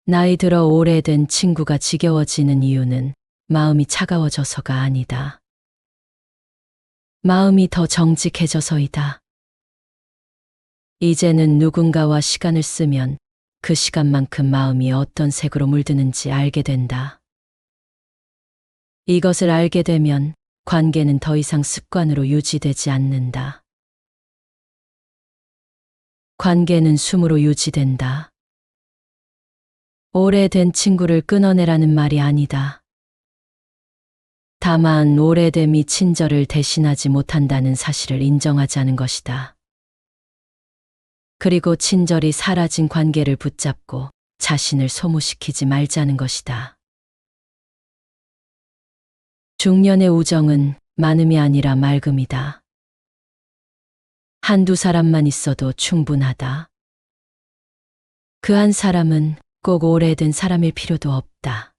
나이 들어 오래된 친구가 지겨워지는 이유는 마음이 차가워져서가 아니다. 마음이 더 정직해져서이다. 이제는 누군가와 시간을 쓰면 그 시간만큼 마음이 어떤 색으로 물드는지 알게 된다. 이것을 알게 되면 관계는 더 이상 습관으로 유지되지 않는다. 관계는 숨으로 유지된다. 오래된 친구를 끊어내라는 말이 아니다. 다만 오래됨이 친절을 대신하지 못한다는 사실을 인정하자는 것이다. 그리고 친절이 사라진 관계를 붙잡고 자신을 소모시키지 말자는 것이다. 중년의 우정은 많음이 아니라 맑음이다. 한두 사람만 있어도 충분하다. 그 한 사람은 꼭 오래된 사람일 필요도 없다.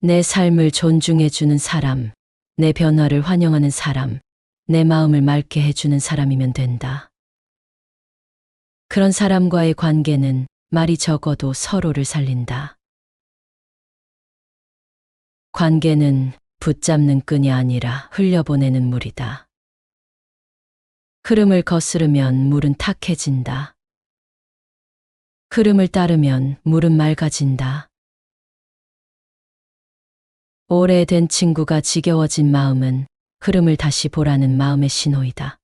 내 삶을 존중해주는 사람, 내 변화를 환영하는 사람, 내 마음을 맑게 해주는 사람이면 된다. 그런 사람과의 관계는 말이 적어도 서로를 살린다. 관계는 붙잡는 끈이 아니라 흘려보내는 물이다. 흐름을 거스르면 물은 탁해진다. 흐름을 따르면 물은 맑아진다. 오래된 친구가 지겨워진 마음은 흐름을 다시 보라는 마음의 신호이다.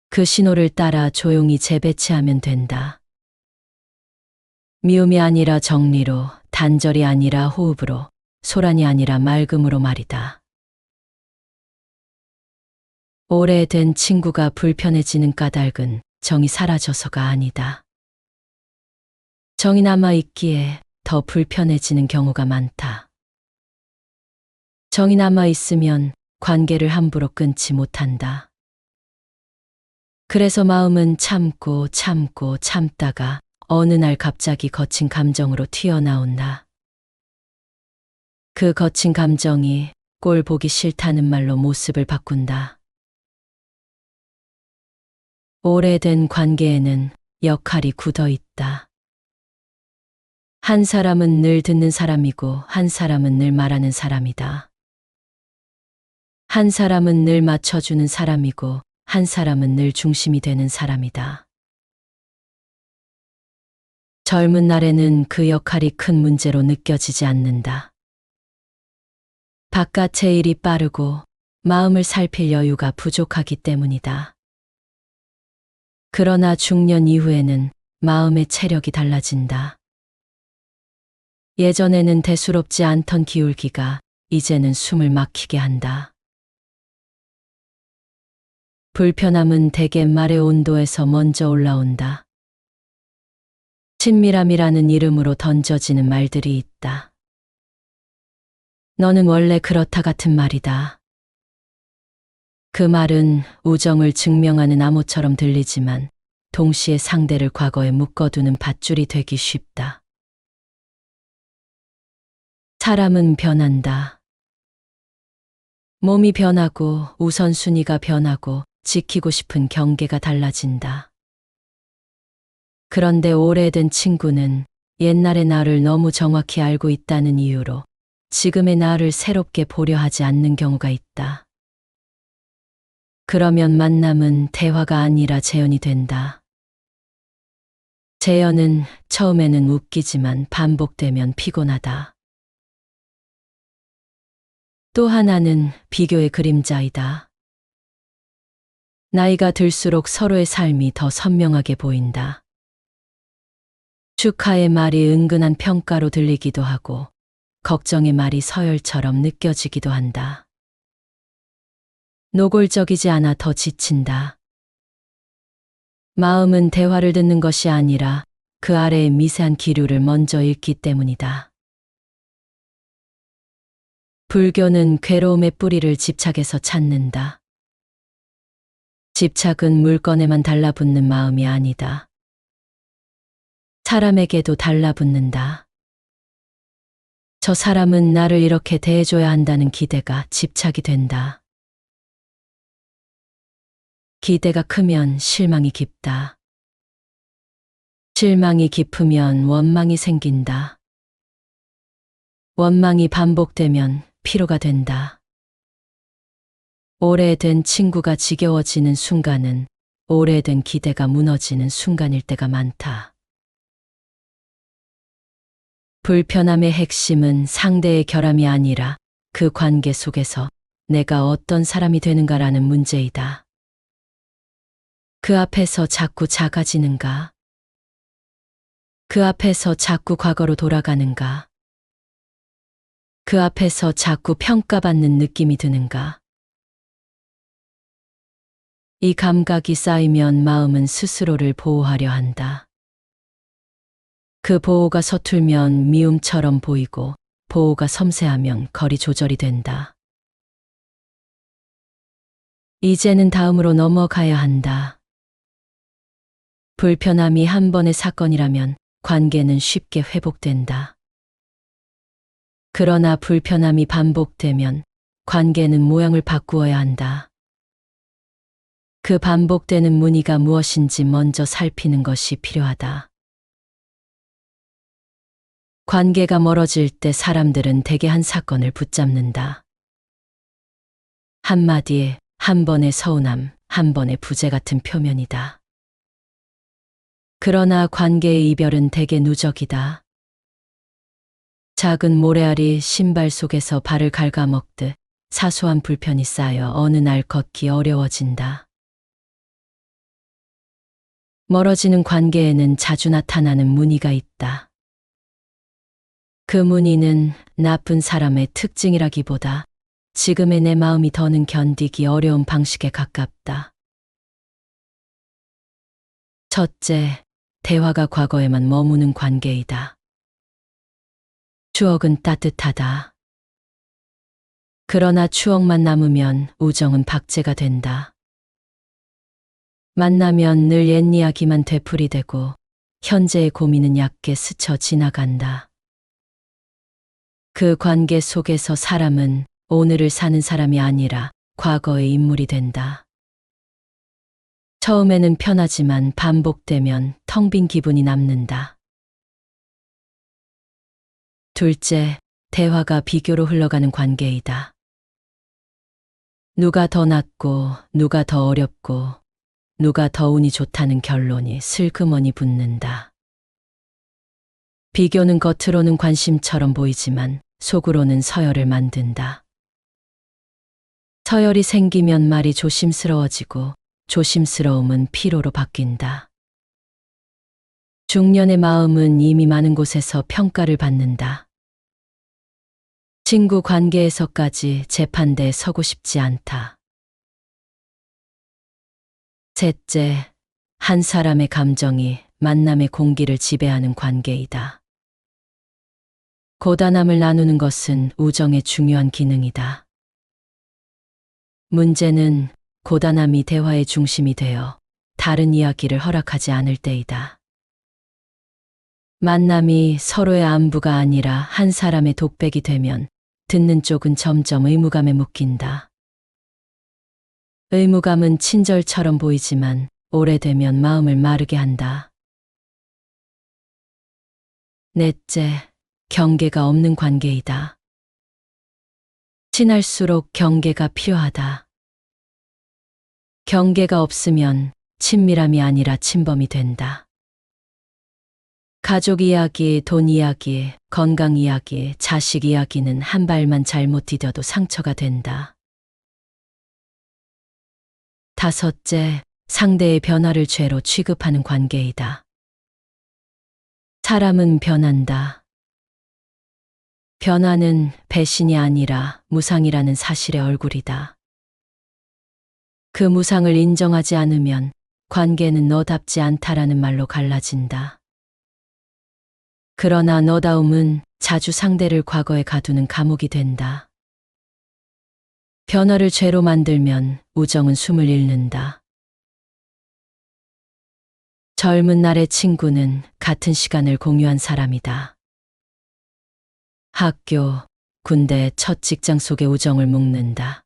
그 신호를 따라 조용히 재배치하면 된다. 미움이 아니라 정리로, 단절이 아니라 호흡으로, 소란이 아니라 맑음으로 말이다. 오래된 친구가 불편해지는 까닭은 정이 사라져서가 아니다. 정이 남아있기에 더 불편해지는 경우가 많다. 정이 남아있으면 관계를 함부로 끊지 못한다. 그래서 마음은 참고 참고 참다가 어느 날 갑자기 거친 감정으로 튀어나온다. 그 거친 감정이 꼴 보기 싫다는 말로 모습을 바꾼다. 오래된 관계에는 역할이 굳어 있다. 한 사람은 늘 듣는 사람이고 한 사람은 늘 말하는 사람이다. 한 사람은 늘 맞춰주는 사람이고 한 사람은 늘 중심이 되는 사람이다. 젊은 날에는 그 역할이 큰 문제로 느껴지지 않는다. 바깥의 일이 빠르고 마음을 살필 여유가 부족하기 때문이다. 그러나 중년 이후에는 마음의 체력이 달라진다. 예전에는 대수롭지 않던 기울기가 이제는 숨을 막히게 한다. 불편함은 대개 말의 온도에서 먼저 올라온다. 친밀함이라는 이름으로 던져지는 말들이 있다. 너는 원래 그렇다 같은 말이다. 그 말은 우정을 증명하는 암호처럼 들리지만 동시에 상대를 과거에 묶어두는 밧줄이 되기 쉽다. 사람은 변한다. 몸이 변하고 우선순위가 변하고 지키고 싶은 경계가 달라진다. 그런데 오래된 친구는 옛날의 나를 너무 정확히 알고 있다는 이유로 지금의 나를 새롭게 보려 하지 않는 경우가 있다. 그러면 만남은 대화가 아니라 재현이 된다. 재현은 처음에는 웃기지만 반복되면 피곤하다. 또 하나는 비교의 그림자이다. 나이가 들수록 서로의 삶이 더 선명하게 보인다. 축하의 말이 은근한 평가로 들리기도 하고 걱정의 말이 서열처럼 느껴지기도 한다. 노골적이지 않아 더 지친다. 마음은 대화를 듣는 것이 아니라 그 아래의 미세한 기류를 먼저 읽기 때문이다. 불교는 괴로움의 뿌리를 집착에서 찾는다. 집착은 물건에만 달라붙는 마음이 아니다. 사람에게도 달라붙는다. 저 사람은 나를 이렇게 대해줘야 한다는 기대가 집착이 된다. 기대가 크면 실망이 깊다. 실망이 깊으면 원망이 생긴다. 원망이 반복되면 피로가 된다. 오래된 친구가 지겨워지는 순간은 오래된 기대가 무너지는 순간일 때가 많다. 불편함의 핵심은 상대의 결함이 아니라 그 관계 속에서 내가 어떤 사람이 되는가라는 문제이다. 그 앞에서 자꾸 작아지는가? 그 앞에서 자꾸 과거로 돌아가는가? 그 앞에서 자꾸 평가받는 느낌이 드는가? 이 감각이 쌓이면 마음은 스스로를 보호하려 한다. 그 보호가 서툴면 미움처럼 보이고 보호가 섬세하면 거리 조절이 된다. 이제는 다음으로 넘어가야 한다. 불편함이 한 번의 사건이라면 관계는 쉽게 회복된다. 그러나 불편함이 반복되면 관계는 모양을 바꾸어야 한다. 그 반복되는 무늬가 무엇인지 먼저 살피는 것이 필요하다. 관계가 멀어질 때 사람들은 대개 한 사건을 붙잡는다. 한마디에 한 번의 서운함, 한 번의 부재 같은 표면이다. 그러나 관계의 이별은 대개 누적이다. 작은 모래알이 신발 속에서 발을 갉아먹듯 사소한 불편이 쌓여 어느 날 걷기 어려워진다. 멀어지는 관계에는 자주 나타나는 무늬가 있다. 그 무늬는 나쁜 사람의 특징이라기보다 지금의 내 마음이 더는 견디기 어려운 방식에 가깝다. 첫째, 대화가 과거에만 머무는 관계이다. 추억은 따뜻하다. 그러나 추억만 남으면 우정은 박제가 된다. 만나면 늘 옛 이야기만 되풀이되고 현재의 고민은 얕게 스쳐 지나간다. 그 관계 속에서 사람은 오늘을 사는 사람이 아니라 과거의 인물이 된다. 처음에는 편하지만 반복되면 텅 빈 기분이 남는다. 둘째, 대화가 비교로 흘러가는 관계이다. 누가 더 낫고 누가 더 어렵고 누가 더 운이 좋다는 결론이 슬그머니 붙는다. 비교는 겉으로는 관심처럼 보이지만 속으로는 서열을 만든다. 서열이 생기면 말이 조심스러워지고 조심스러움은 피로로 바뀐다. 중년의 마음은 이미 많은 곳에서 평가를 받는다. 친구 관계에서까지 재판대에 서고 싶지 않다. 셋째, 한 사람의 감정이 만남의 공기를 지배하는 관계이다. 고단함을 나누는 것은 우정의 중요한 기능이다. 문제는 고단함이 대화의 중심이 되어 다른 이야기를 허락하지 않을 때이다. 만남이 서로의 안부가 아니라 한 사람의 독백이 되면 듣는 쪽은 점점 의무감에 묶인다. 의무감은 친절처럼 보이지만 오래되면 마음을 마르게 한다. 넷째, 경계가 없는 관계이다. 친할수록 경계가 필요하다. 경계가 없으면 친밀함이 아니라 침범이 된다. 가족 이야기, 돈 이야기, 건강 이야기, 자식 이야기는 한 발만 잘못 디뎌도 상처가 된다. 다섯째, 상대의 변화를 죄로 취급하는 관계이다. 사람은 변한다. 변화는 배신이 아니라 무상이라는 사실의 얼굴이다. 그 무상을 인정하지 않으면 관계는 너답지 않다라는 말로 갈라진다. 그러나 너다움은 자주 상대를 과거에 가두는 감옥이 된다. 변화를 죄로 만들면 우정은 숨을 잃는다. 젊은 날의 친구는 같은 시간을 공유한 사람이다. 학교, 군대, 첫 직장 속의 우정을 묶는다.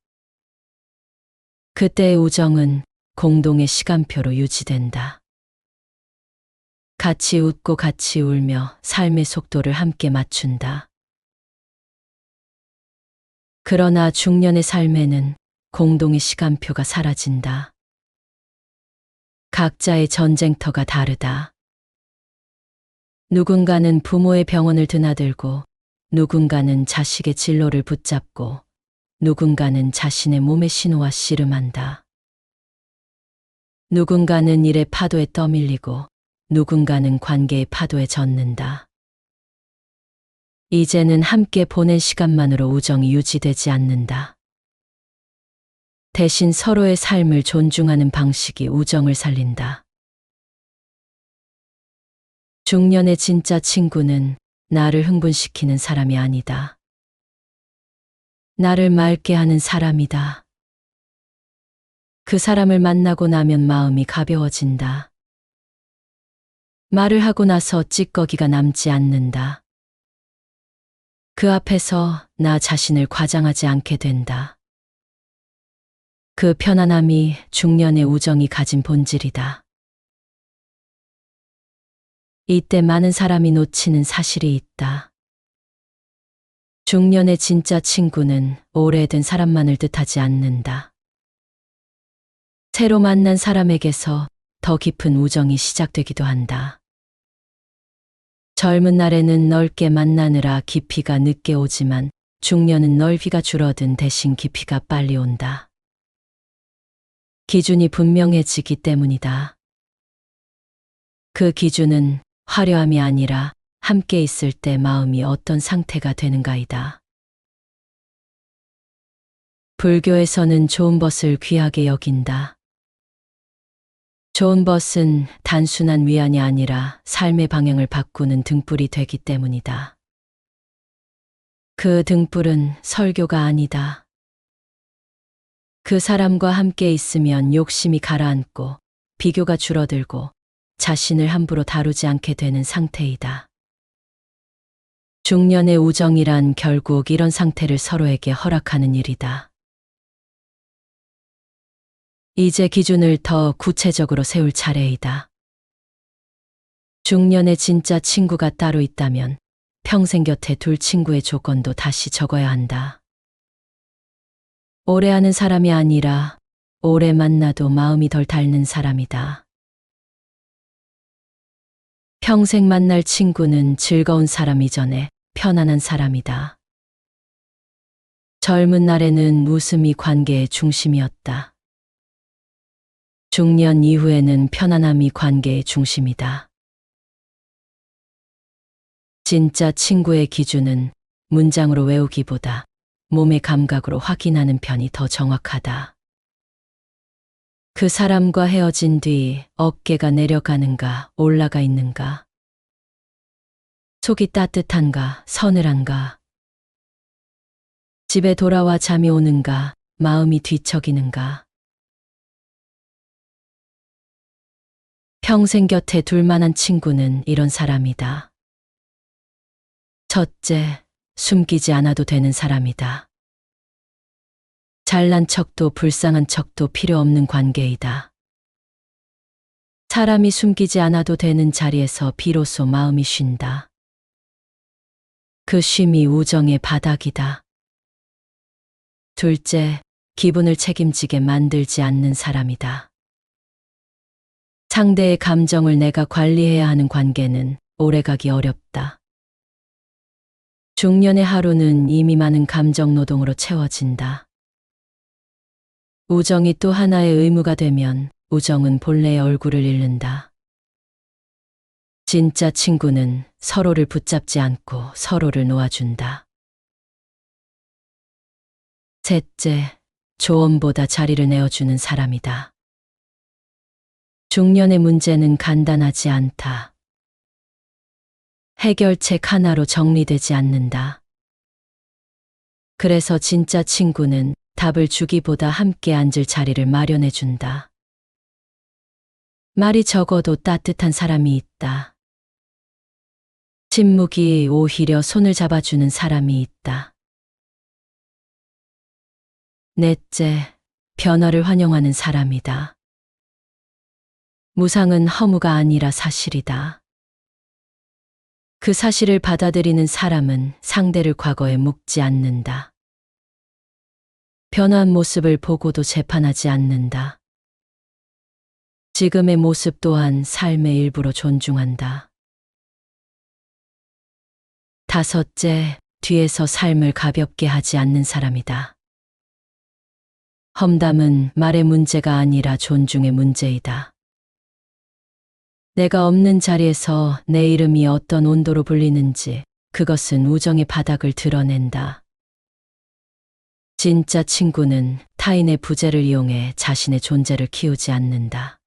그때의 우정은 공동의 시간표로 유지된다. 같이 웃고 같이 울며 삶의 속도를 함께 맞춘다. 그러나 중년의 삶에는 공동의 시간표가 사라진다. 각자의 전쟁터가 다르다. 누군가는 부모의 병원을 드나들고, 누군가는 자식의 진로를 붙잡고, 누군가는 자신의 몸의 신호와 씨름한다. 누군가는 일의 파도에 떠밀리고, 누군가는 관계의 파도에 젖는다. 이제는 함께 보낸 시간만으로 우정이 유지되지 않는다. 대신 서로의 삶을 존중하는 방식이 우정을 살린다. 중년의 진짜 친구는 나를 흥분시키는 사람이 아니다. 나를 맑게 하는 사람이다. 그 사람을 만나고 나면 마음이 가벼워진다. 말을 하고 나서 찌꺼기가 남지 않는다. 그 앞에서 나 자신을 과장하지 않게 된다. 그 편안함이 중년의 우정이 가진 본질이다. 이때 많은 사람이 놓치는 사실이 있다. 중년의 진짜 친구는 오래된 사람만을 뜻하지 않는다. 새로 만난 사람에게서 더 깊은 우정이 시작되기도 한다. 젊은 날에는 넓게 만나느라 깊이가 늦게 오지만 중년은 넓이가 줄어든 대신 깊이가 빨리 온다. 기준이 분명해지기 때문이다. 그 기준은 화려함이 아니라 함께 있을 때 마음이 어떤 상태가 되는가이다. 불교에서는 좋은 벗을 귀하게 여긴다. 좋은 벗은 단순한 위안이 아니라 삶의 방향을 바꾸는 등불이 되기 때문이다. 그 등불은 설교가 아니다. 그 사람과 함께 있으면 욕심이 가라앉고 비교가 줄어들고 자신을 함부로 다루지 않게 되는 상태이다. 중년의 우정이란 결국 이런 상태를 서로에게 허락하는 일이다. 이제 기준을 더 구체적으로 세울 차례이다. 중년의 진짜 친구가 따로 있다면 평생 곁에 둘 친구의 조건도 다시 적어야 한다. 오래 아는 사람이 아니라 오래 만나도 마음이 덜 닳는 사람이다. 평생 만날 친구는 즐거운 사람 이전에 편안한 사람이다. 젊은 날에는 웃음이 관계의 중심이었다. 중년 이후에는 편안함이 관계의 중심이다. 진짜 친구의 기준은 문장으로 외우기보다 몸의 감각으로 확인하는 편이 더 정확하다. 그 사람과 헤어진 뒤 어깨가 내려가는가 올라가 있는가? 속이 따뜻한가 서늘한가? 집에 돌아와 잠이 오는가 마음이 뒤척이는가? 평생 곁에 둘 만한 친구는 이런 사람이다. 첫째, 숨기지 않아도 되는 사람이다. 잘난 척도 불쌍한 척도 필요 없는 관계이다. 사람이 숨기지 않아도 되는 자리에서 비로소 마음이 쉰다. 그 쉼이 우정의 바닥이다. 둘째, 기분을 책임지게 만들지 않는 사람이다. 상대의 감정을 내가 관리해야 하는 관계는 오래가기 어렵다. 중년의 하루는 이미 많은 감정 노동으로 채워진다. 우정이 또 하나의 의무가 되면 우정은 본래의 얼굴을 잃는다. 진짜 친구는 서로를 붙잡지 않고 서로를 놓아준다. 셋째, 조언보다 자리를 내어주는 사람이다. 중년의 문제는 간단하지 않다. 해결책 하나로 정리되지 않는다. 그래서 진짜 친구는 답을 주기보다 함께 앉을 자리를 마련해 준다. 말이 적어도 따뜻한 사람이 있다. 침묵이 오히려 손을 잡아주는 사람이 있다. 넷째, 변화를 환영하는 사람이다. 무상은 허무가 아니라 사실이다. 그 사실을 받아들이는 사람은 상대를 과거에 묵지 않는다. 변화한 모습을 보고도 재판하지 않는다. 지금의 모습 또한 삶의 일부로 존중한다. 다섯째, 뒤에서 삶을 가볍게 하지 않는 사람이다. 험담은 말의 문제가 아니라 존중의 문제이다. 내가 없는 자리에서 내 이름이 어떤 온도로 불리는지 그것은 우정의 바닥을 드러낸다. 진짜 친구는 타인의 부재를 이용해 자신의 존재를 키우지 않는다.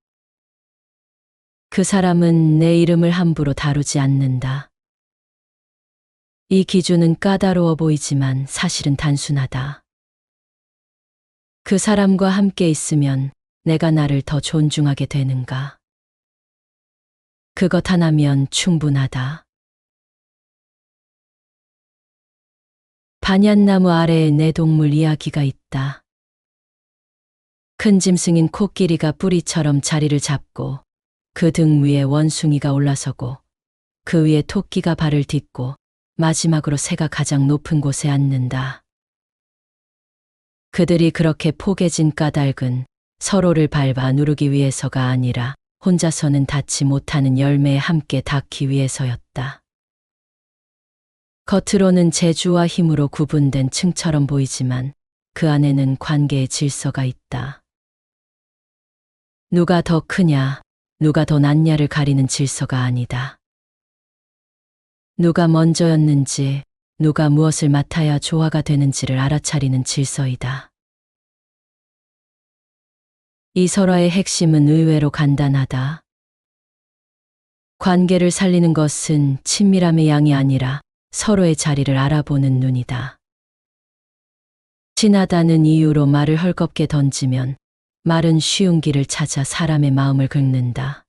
그 사람은 내 이름을 함부로 다루지 않는다. 이 기준은 까다로워 보이지만 사실은 단순하다. 그 사람과 함께 있으면 내가 나를 더 존중하게 되는가? 그것 하나면 충분하다. 반얀나무 아래에 내 동물 이야기가 있다. 큰 짐승인 코끼리가 뿌리처럼 자리를 잡고 그 등 위에 원숭이가 올라서고 그 위에 토끼가 발을 딛고 마지막으로 새가 가장 높은 곳에 앉는다. 그들이 그렇게 포개진 까닭은 서로를 밟아 누르기 위해서가 아니라 혼자서는 닿지 못하는 열매에 함께 닿기 위해서였다. 겉으로는 재주와 힘으로 구분된 층처럼 보이지만 그 안에는 관계의 질서가 있다. 누가 더 크냐, 누가 더 낫냐를 가리는 질서가 아니다. 누가 먼저였는지, 누가 무엇을 맡아야 조화가 되는지를 알아차리는 질서이다. 이 설화의 핵심은 의외로 간단하다. 관계를 살리는 것은 친밀함의 양이 아니라 서로의 자리를 알아보는 눈이다. 친하다는 이유로 말을 헐겁게 던지면 말은 쉬운 길을 찾아 사람의 마음을 긁는다.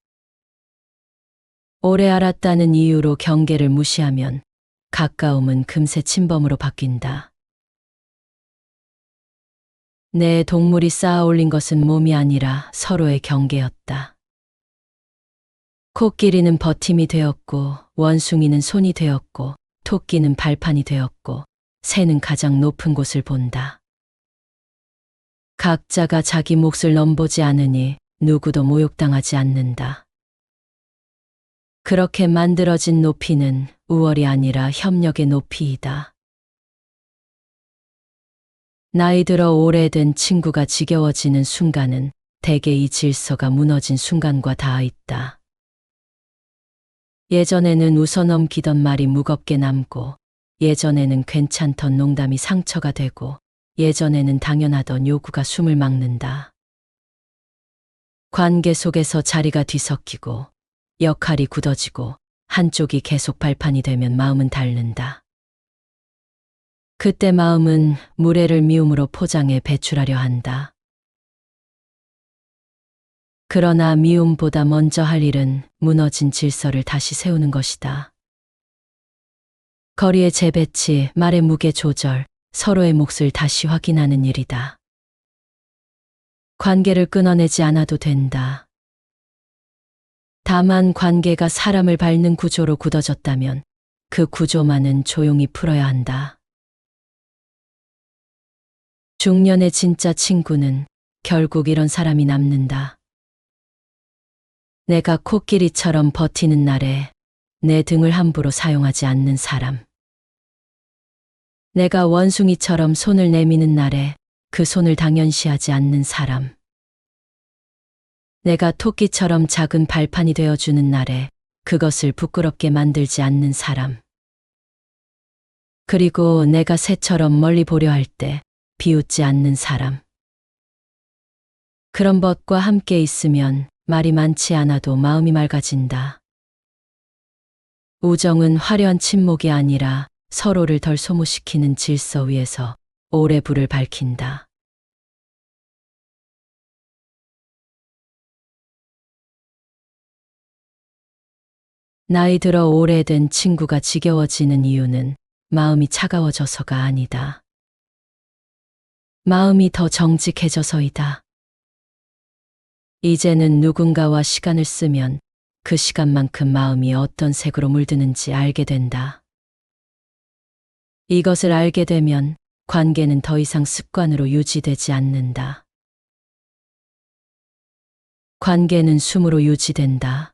오래 알았다는 이유로 경계를 무시하면 가까움은 금세 침범으로 바뀐다. 내 동물이 쌓아 올린 것은 몸이 아니라 서로의 경계였다. 코끼리는 버팀이 되었고, 원숭이는 손이 되었고, 토끼는 발판이 되었고, 새는 가장 높은 곳을 본다. 각자가 자기 몫을 넘보지 않으니 누구도 모욕당하지 않는다. 그렇게 만들어진 높이는 우월이 아니라 협력의 높이이다. 나이 들어 오래된 친구가 지겨워지는 순간은 대개 이 질서가 무너진 순간과 닿아 있다. 예전에는 웃어넘기던 말이 무겁게 남고, 예전에는 괜찮던 농담이 상처가 되고, 예전에는 당연하던 요구가 숨을 막는다. 관계 속에서 자리가 뒤섞이고, 역할이 굳어지고, 한쪽이 계속 발판이 되면 마음은 닳는다. 그때 마음은 무례를 미움으로 포장해 배출하려 한다. 그러나 미움보다 먼저 할 일은 무너진 질서를 다시 세우는 것이다. 거리의 재배치, 말의 무게 조절, 서로의 몫을 다시 확인하는 일이다. 관계를 끊어내지 않아도 된다. 다만 관계가 사람을 밟는 구조로 굳어졌다면 그 구조만은 조용히 풀어야 한다. 중년의 진짜 친구는 결국 이런 사람이 남는다. 내가 코끼리처럼 버티는 날에 내 등을 함부로 사용하지 않는 사람. 내가 원숭이처럼 손을 내미는 날에 그 손을 당연시하지 않는 사람. 내가 토끼처럼 작은 발판이 되어주는 날에 그것을 부끄럽게 만들지 않는 사람. 그리고 내가 새처럼 멀리 보려 할 때 비웃지 않는 사람. 그런 것과 함께 있으면 말이 많지 않아도 마음이 맑아진다. 우정은 화려한 침묵이 아니라 서로를 덜 소모시키는 질서 위에서 오래 불을 밝힌다. 나이 들어 오래된 친구가 지겨워지는 이유는 마음이 차가워져서가 아니다. 마음이 더 정직해져서이다. 이제는 누군가와 시간을 쓰면 그 시간만큼 마음이 어떤 색으로 물드는지 알게 된다. 이것을 알게 되면 관계는 더 이상 습관으로 유지되지 않는다. 관계는 숨으로 유지된다.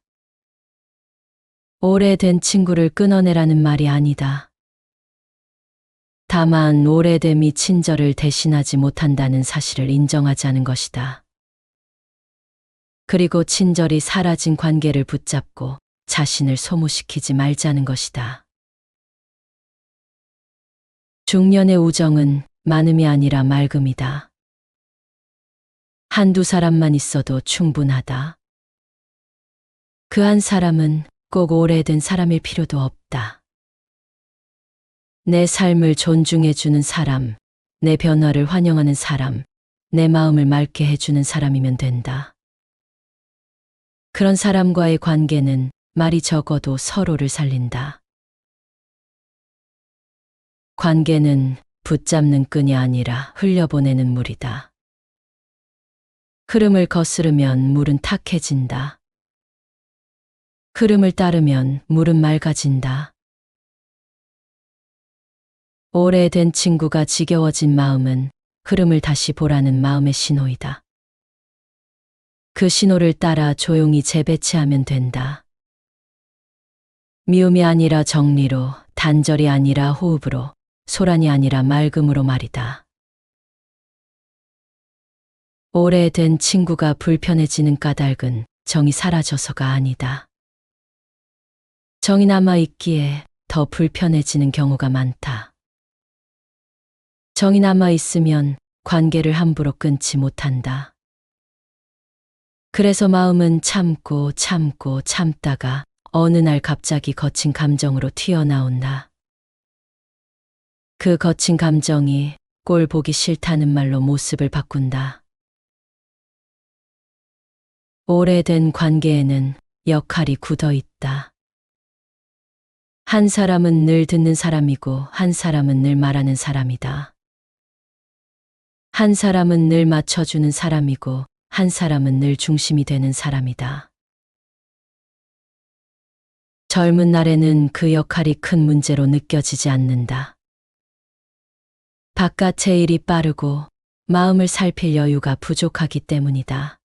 오래된 친구를 끊어내라는 말이 아니다. 다만 오래됨이 친절을 대신하지 못한다는 사실을 인정하자는 것이다. 그리고 친절이 사라진 관계를 붙잡고 자신을 소모시키지 말자는 것이다. 중년의 우정은 많음이 아니라 맑음이다. 한두 사람만 있어도 충분하다. 그 한 사람은 꼭 오래된 사람일 필요도 없다. 내 삶을 존중해주는 사람, 내 변화를 환영하는 사람, 내 마음을 맑게 해주는 사람이면 된다. 그런 사람과의 관계는 말이 적어도 서로를 살린다. 관계는 붙잡는 끈이 아니라 흘려보내는 물이다. 흐름을 거스르면 물은 탁해진다. 흐름을 따르면 물은 맑아진다. 오래된 친구가 지겨워진 마음은 흐름을 다시 보라는 마음의 신호이다. 그 신호를 따라 조용히 재배치하면 된다. 미움이 아니라 정리로, 단절이 아니라 호흡으로, 소란이 아니라 맑음으로 말이다. 오래된 친구가 불편해지는 까닭은 정이 사라져서가 아니다. 정이 남아있기에 더 불편해지는 경우가 많다. 정이 남아있으면 관계를 함부로 끊지 못한다. 그래서 마음은 참고 참고 참다가 어느 날 갑자기 거친 감정으로 튀어나온다. 그 거친 감정이 꼴 보기 싫다는 말로 모습을 바꾼다. 오래된 관계에는 역할이 굳어 있다. 한 사람은 늘 듣는 사람이고 한 사람은 늘 말하는 사람이다. 한 사람은 늘 맞춰주는 사람이고 한 사람은 늘 중심이 되는 사람이다. 젊은 날에는 그 역할이 큰 문제로 느껴지지 않는다. 바깥의 일이 빠르고 마음을 살필 여유가 부족하기 때문이다.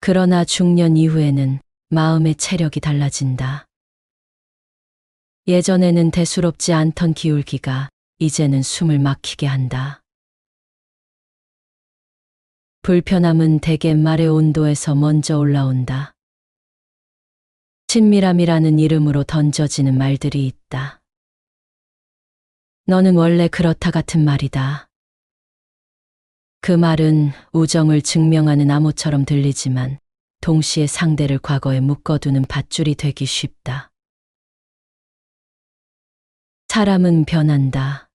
그러나 중년 이후에는 마음의 체력이 달라진다. 예전에는 대수롭지 않던 기울기가 이제는 숨을 막히게 한다. 불편함은 대개 말의 온도에서 먼저 올라온다. 친밀함이라는 이름으로 던져지는 말들이 있다. 너는 원래 그렇다 같은 말이다. 그 말은 우정을 증명하는 암호처럼 들리지만 동시에 상대를 과거에 묶어두는 밧줄이 되기 쉽다. 사람은 변한다.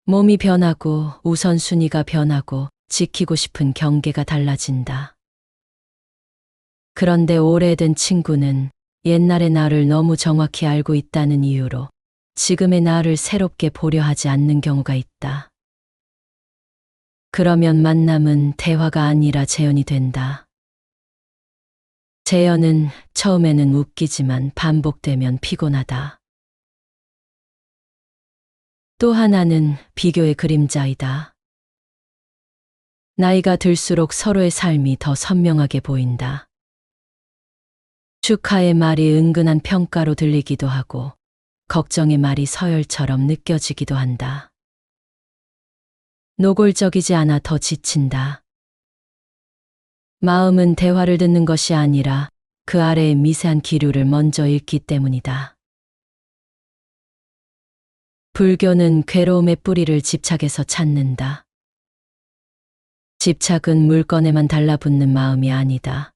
몸이 변하고 우선순위가 변하고 지키고 싶은 경계가 달라진다. 그런데 오래된 친구는 옛날의 나를 너무 정확히 알고 있다는 이유로 지금의 나를 새롭게 보려 하지 않는 경우가 있다. 그러면 만남은 대화가 아니라 재현이 된다. 재현은 처음에는 웃기지만 반복되면 피곤하다. 또 하나는 비교의 그림자이다. 나이가 들수록 서로의 삶이 더 선명하게 보인다. 축하의 말이 은근한 평가로 들리기도 하고 걱정의 말이 서열처럼 느껴지기도 한다. 노골적이지 않아 더 지친다. 마음은 대화를 듣는 것이 아니라 그 아래의 미세한 기류를 먼저 읽기 때문이다. 불교는 괴로움의 뿌리를 집착에서 찾는다. 집착은 물건에만 달라붙는 마음이 아니다.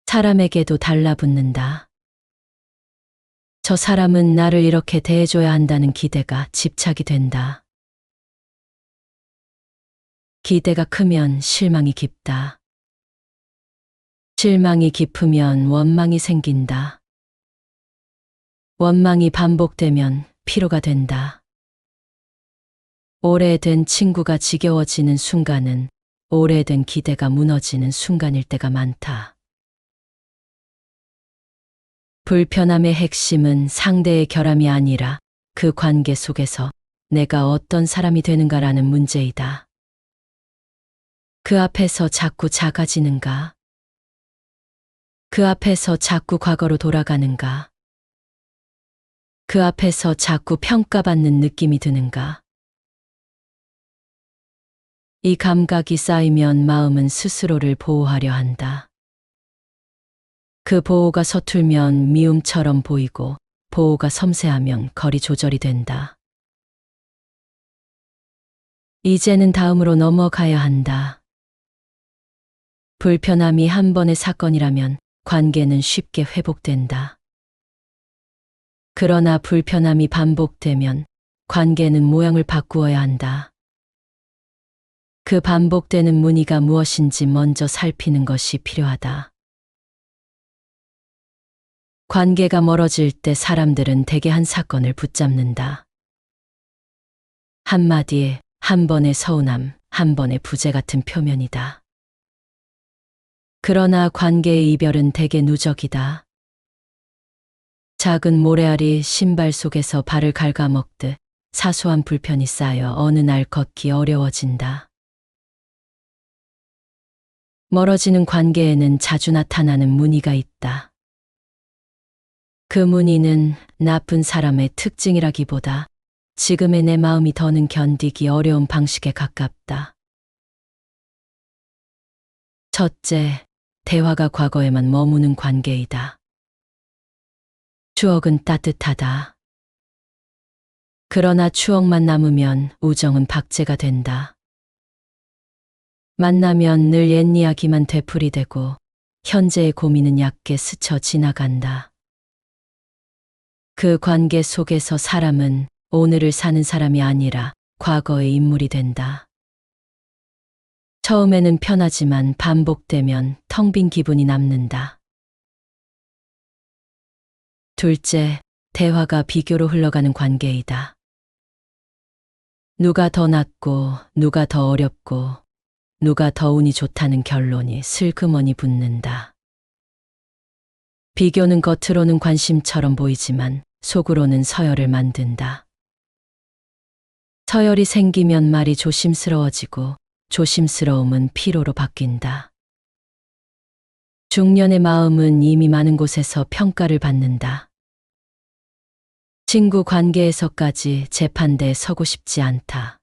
사람에게도 달라붙는다. 저 사람은 나를 이렇게 대해줘야 한다는 기대가 집착이 된다. 기대가 크면 실망이 깊다. 실망이 깊으면 원망이 생긴다. 원망이 반복되면 피로가 된다. 오래된 친구가 지겨워지는 순간은 오래된 기대가 무너지는 순간일 때가 많다. 불편함의 핵심은 상대의 결함이 아니라 그 관계 속에서 내가 어떤 사람이 되는가라는 문제이다. 그 앞에서 자꾸 작아지는가? 그 앞에서 자꾸 과거로 돌아가는가? 그 앞에서 자꾸 평가받는 느낌이 드는가? 이 감각이 쌓이면 마음은 스스로를 보호하려 한다. 그 보호가 서툴면 미움처럼 보이고 보호가 섬세하면 거리 조절이 된다. 이제는 다음으로 넘어가야 한다. 불편함이 한 번의 사건이라면 관계는 쉽게 회복된다. 그러나 불편함이 반복되면 관계는 모양을 바꾸어야 한다. 그 반복되는 무늬가 무엇인지 먼저 살피는 것이 필요하다. 관계가 멀어질 때 사람들은 대개 한 사건을 붙잡는다. 한마디, 한 번의 서운함, 한 번의 부재 같은 표면이다. 그러나 관계의 이별은 대개 누적이다. 작은 모래알이 신발 속에서 발을 갉아먹듯 사소한 불편이 쌓여 어느 날 걷기 어려워진다. 멀어지는 관계에는 자주 나타나는 무늬가 있다. 그 무늬는 나쁜 사람의 특징이라기보다 지금의 내 마음이 더는 견디기 어려운 방식에 가깝다. 첫째, 대화가 과거에만 머무는 관계이다. 추억은 따뜻하다. 그러나 추억만 남으면 우정은 박제가 된다. 만나면 늘 옛 이야기만 되풀이되고 현재의 고민은 얕게 스쳐 지나간다. 그 관계 속에서 사람은 오늘을 사는 사람이 아니라 과거의 인물이 된다. 처음에는 편하지만 반복되면 텅 빈 기분이 남는다. 둘째, 대화가 비교로 흘러가는 관계이다. 누가 더 낫고 누가 더 어렵고 누가 더 운이 좋다는 결론이 슬그머니 붙는다. 비교는 겉으로는 관심처럼 보이지만 속으로는 서열을 만든다. 서열이 생기면 말이 조심스러워지고 조심스러움은 피로로 바뀐다. 중년의 마음은 이미 많은 곳에서 평가를 받는다. 친구 관계에서까지 재판대에 서고 싶지 않다.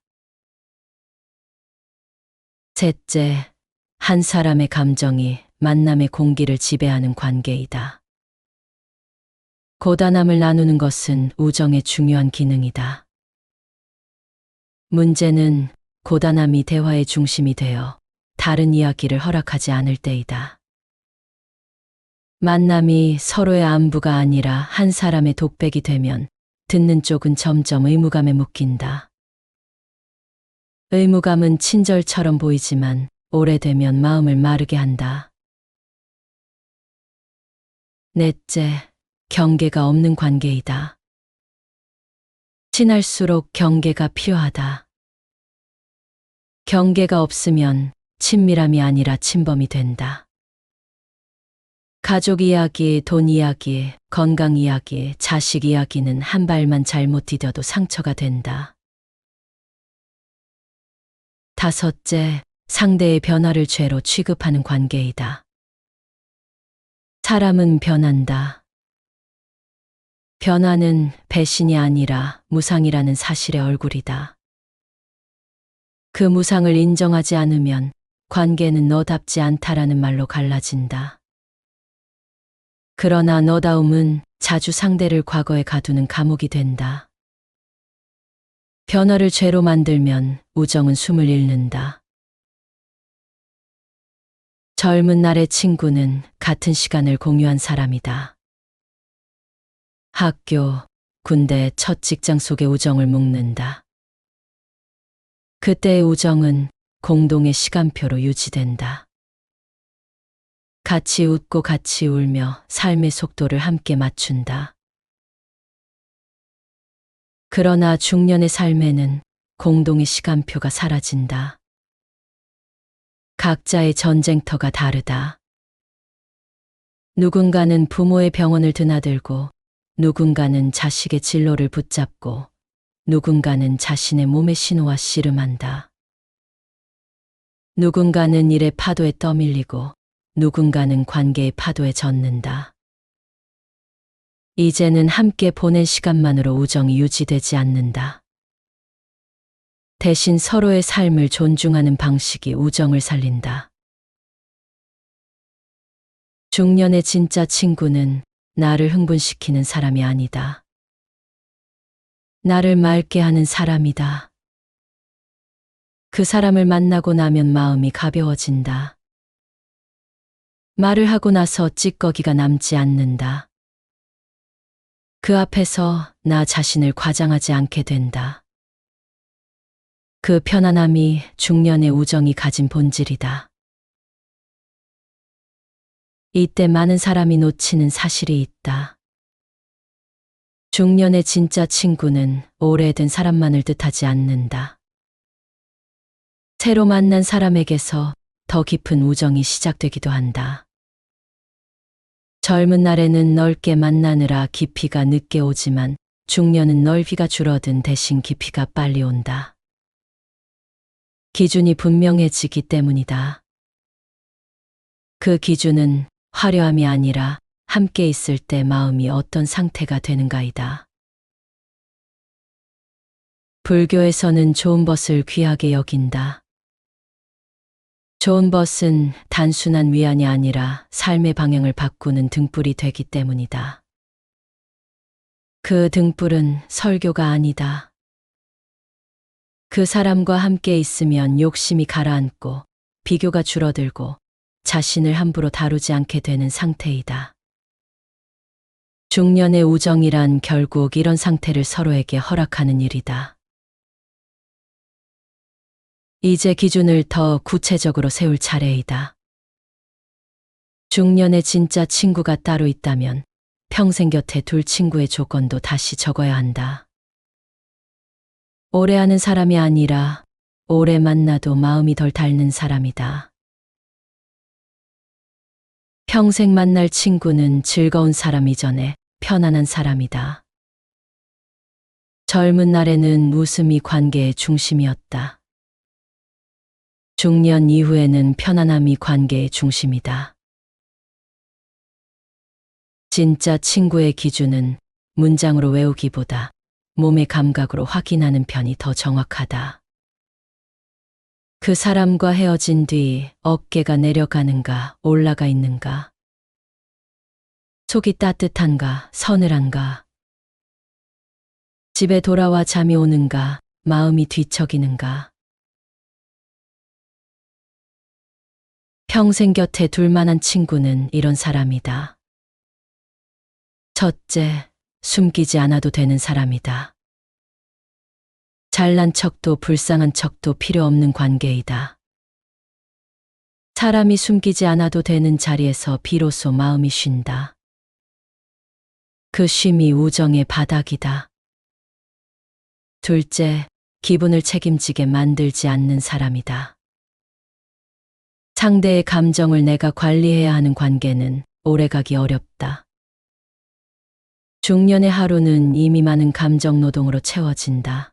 셋째, 한 사람의 감정이 만남의 공기를 지배하는 관계이다. 고단함을 나누는 것은 우정의 중요한 기능이다. 문제는 고단함이 대화의 중심이 되어 다른 이야기를 허락하지 않을 때이다. 만남이 서로의 안부가 아니라 한 사람의 독백이 되면 듣는 쪽은 점점 의무감에 묶인다. 의무감은 친절처럼 보이지만 오래되면 마음을 마르게 한다. 넷째, 경계가 없는 관계이다. 친할수록 경계가 필요하다. 경계가 없으면 친밀함이 아니라 침범이 된다. 가족 이야기, 돈 이야기, 건강 이야기, 자식 이야기는 한 발만 잘못 디뎌도 상처가 된다. 다섯째, 상대의 변화를 죄로 취급하는 관계이다. 사람은 변한다. 변화는 배신이 아니라 무상이라는 사실의 얼굴이다. 그 무상을 인정하지 않으면 관계는 너답지 않다라는 말로 갈라진다. 그러나 너다움은 자주 상대를 과거에 가두는 감옥이 된다. 변화를 죄로 만들면 우정은 숨을 잃는다. 젊은 날의 친구는 같은 시간을 공유한 사람이다. 학교, 군대, 첫 직장 속의 우정을 묶는다. 그때의 우정은 공동의 시간표로 유지된다. 같이 웃고 같이 울며 삶의 속도를 함께 맞춘다. 그러나 중년의 삶에는 공동의 시간표가 사라진다. 각자의 전쟁터가 다르다. 누군가는 부모의 병원을 드나들고, 누군가는 자식의 진로를 붙잡고, 누군가는 자신의 몸의 신호와 씨름한다. 누군가는 일의 파도에 떠밀리고, 누군가는 관계의 파도에 젖는다. 이제는 함께 보낸 시간만으로 우정이 유지되지 않는다. 대신 서로의 삶을 존중하는 방식이 우정을 살린다. 중년의 진짜 친구는 나를 흥분시키는 사람이 아니다. 나를 맑게 하는 사람이다. 그 사람을 만나고 나면 마음이 가벼워진다. 말을 하고 나서 찌꺼기가 남지 않는다. 그 앞에서 나 자신을 과장하지 않게 된다. 그 편안함이 중년의 우정이 가진 본질이다. 이때 많은 사람이 놓치는 사실이 있다. 중년의 진짜 친구는 오래된 사람만을 뜻하지 않는다. 새로 만난 사람에게서 더 깊은 우정이 시작되기도 한다. 젊은 날에는 넓게 만나느라 깊이가 늦게 오지만 중년은 넓이가 줄어든 대신 깊이가 빨리 온다. 기준이 분명해지기 때문이다. 그 기준은 화려함이 아니라 함께 있을 때 마음이 어떤 상태가 되는가이다. 불교에서는 좋은 벗을 귀하게 여긴다. 좋은 벗은 단순한 위안이 아니라 삶의 방향을 바꾸는 등불이 되기 때문이다. 그 등불은 설교가 아니다. 그 사람과 함께 있으면 욕심이 가라앉고 비교가 줄어들고 자신을 함부로 다루지 않게 되는 상태이다. 중년의 우정이란 결국 이런 상태를 서로에게 허락하는 일이다. 이제 기준을 더 구체적으로 세울 차례이다. 중년의 진짜 친구가 따로 있다면 평생 곁에 둘 친구의 조건도 다시 적어야 한다. 오래 아는 사람이 아니라 오래 만나도 마음이 덜 닳는 사람이다. 평생 만날 친구는 즐거운 사람 이전에 편안한 사람이다. 젊은 날에는 웃음이 관계의 중심이었다. 중년 이후에는 편안함이 관계의 중심이다. 진짜 친구의 기준은 문장으로 외우기보다 몸의 감각으로 확인하는 편이 더 정확하다. 그 사람과 헤어진 뒤 어깨가 내려가는가 올라가 있는가? 속이 따뜻한가 서늘한가? 집에 돌아와 잠이 오는가 마음이 뒤척이는가? 평생 곁에 둘 만한 친구는 이런 사람이다. 첫째, 숨기지 않아도 되는 사람이다. 잘난 척도 불쌍한 척도 필요 없는 관계이다. 사람이 숨기지 않아도 되는 자리에서 비로소 마음이 쉰다. 그 쉼이 우정의 바닥이다. 둘째, 기분을 책임지게 만들지 않는 사람이다. 상대의 감정을 내가 관리해야 하는 관계는 오래가기 어렵다. 중년의 하루는 이미 많은 감정 노동으로 채워진다.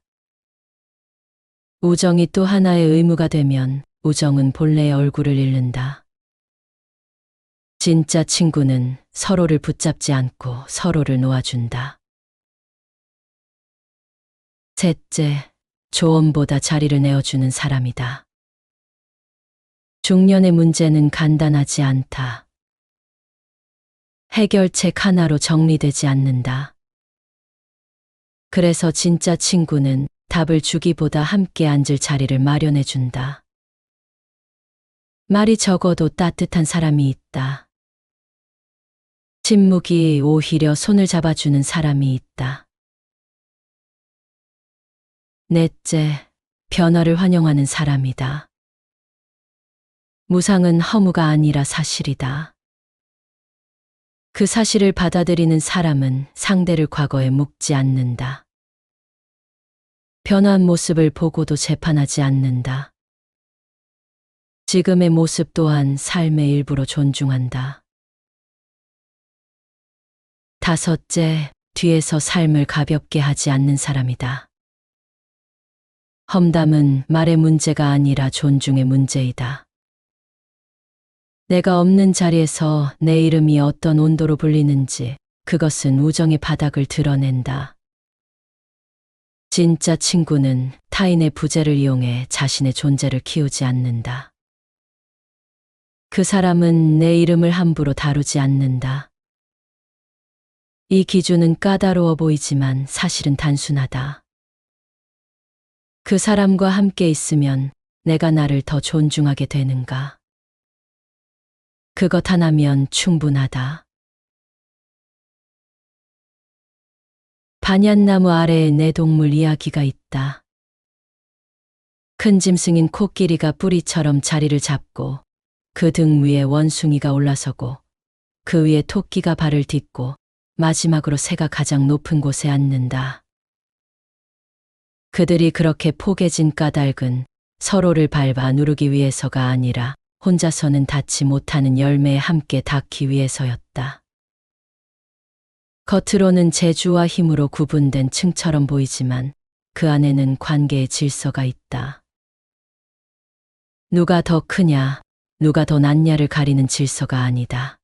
우정이 또 하나의 의무가 되면 우정은 본래의 얼굴을 잃는다. 진짜 친구는 서로를 붙잡지 않고 서로를 놓아준다. 셋째, 조언보다 자리를 내어주는 사람이다. 중년의 문제는 간단하지 않다. 해결책 하나로 정리되지 않는다. 그래서 진짜 친구는 답을 주기보다 함께 앉을 자리를 마련해 준다. 말이 적어도 따뜻한 사람이 있다. 침묵이 오히려 손을 잡아주는 사람이 있다. 넷째, 변화를 환영하는 사람이다. 무상은 허무가 아니라 사실이다. 그 사실을 받아들이는 사람은 상대를 과거에 묶지 않는다. 변화한 모습을 보고도 재판하지 않는다. 지금의 모습 또한 삶의 일부로 존중한다. 다섯째, 뒤에서 삶을 가볍게 하지 않는 사람이다. 험담은 말의 문제가 아니라 존중의 문제이다. 내가 없는 자리에서 내 이름이 어떤 온도로 불리는지 그것은 우정의 바닥을 드러낸다. 진짜 친구는 타인의 부재를 이용해 자신의 존재를 키우지 않는다. 그 사람은 내 이름을 함부로 다루지 않는다. 이 기준은 까다로워 보이지만 사실은 단순하다. 그 사람과 함께 있으면 내가 나를 더 존중하게 되는가? 그것 하나면 충분하다. 반얀나무 아래에 내 동물 이야기가 있다. 큰 짐승인 코끼리가 뿌리처럼 자리를 잡고 그 등 위에 원숭이가 올라서고 그 위에 토끼가 발을 딛고 마지막으로 새가 가장 높은 곳에 앉는다. 그들이 그렇게 포개진 까닭은 서로를 밟아 누르기 위해서가 아니라 혼자서는 닿지 못하는 열매에 함께 닿기 위해서였다. 겉으로는 재주와 힘으로 구분된 층처럼 보이지만 그 안에는 관계의 질서가 있다. 누가 더 크냐, 누가 더 낫냐를 가리는 질서가 아니다.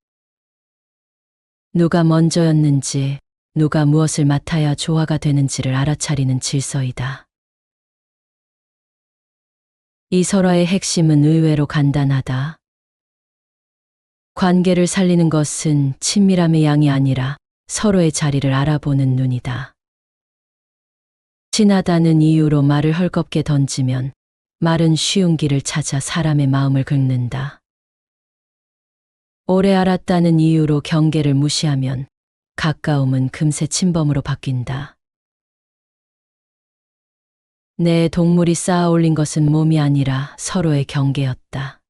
누가 먼저였는지, 누가 무엇을 맡아야 조화가 되는지를 알아차리는 질서이다. 이 설화의 핵심은 의외로 간단하다. 관계를 살리는 것은 친밀함의 양이 아니라 서로의 자리를 알아보는 눈이다. 친하다는 이유로 말을 헐겁게 던지면 말은 쉬운 길을 찾아 사람의 마음을 긁는다. 오래 알았다는 이유로 경계를 무시하면 가까움은 금세 침범으로 바뀐다. 내 동물이 쌓아 올린 것은 몸이 아니라 서로의 경계였다.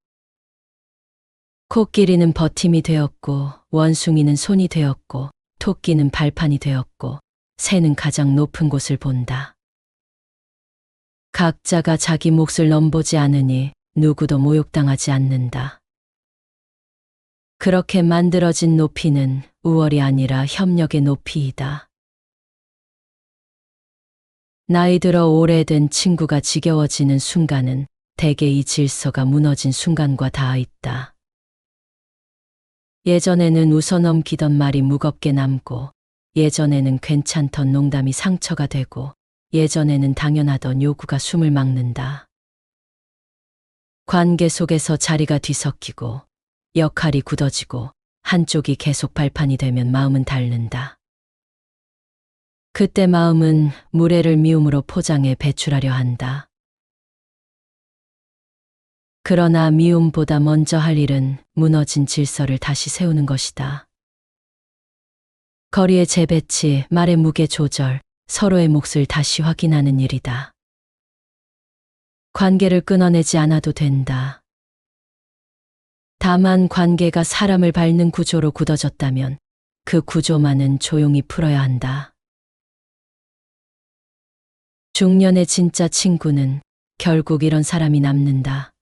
코끼리는 버팀이 되었고, 원숭이는 손이 되었고, 토끼는 발판이 되었고, 새는 가장 높은 곳을 본다. 각자가 자기 몫을 넘보지 않으니 누구도 모욕당하지 않는다. 그렇게 만들어진 높이는 우월이 아니라 협력의 높이이다. 나이 들어 오래된 친구가 지겨워지는 순간은 대개 이 질서가 무너진 순간과 닿아 있다. 예전에는 웃어넘기던 말이 무겁게 남고, 예전에는 괜찮던 농담이 상처가 되고, 예전에는 당연하던 요구가 숨을 막는다. 관계 속에서 자리가 뒤섞이고, 역할이 굳어지고, 한쪽이 계속 발판이 되면 마음은 닳는다. 그때 마음은 무례를 미움으로 포장해 배출하려 한다. 그러나 미움보다 먼저 할 일은 무너진 질서를 다시 세우는 것이다. 거리의 재배치, 말의 무게 조절, 서로의 몫을 다시 확인하는 일이다. 관계를 끊어내지 않아도 된다. 다만 관계가 사람을 밟는 구조로 굳어졌다면 그 구조만은 조용히 풀어야 한다. 중년의 진짜 친구는 결국 이런 사람이 남는다.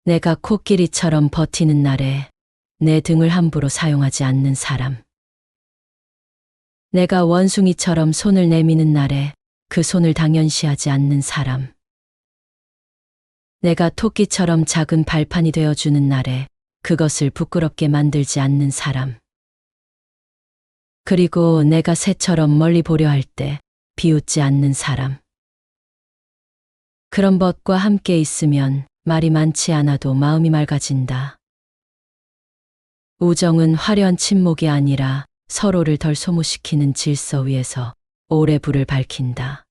내가 코끼리처럼 버티는 날에 내 등을 함부로 사용하지 않는 사람. 내가 원숭이처럼 손을 내미는 날에 그 손을 당연시하지 않는 사람. 내가 토끼처럼 작은 발판이 되어주는 날에 그것을 부끄럽게 만들지 않는 사람. 그리고 내가 새처럼 멀리 보려 할 때 비웃지 않는 사람. 그런 것과 함께 있으면 말이 많지 않아도 마음이 맑아진다. 우정은 화려한 침묵이 아니라 서로를 덜 소모시키는 질서 위에서 오래 불을 밝힌다.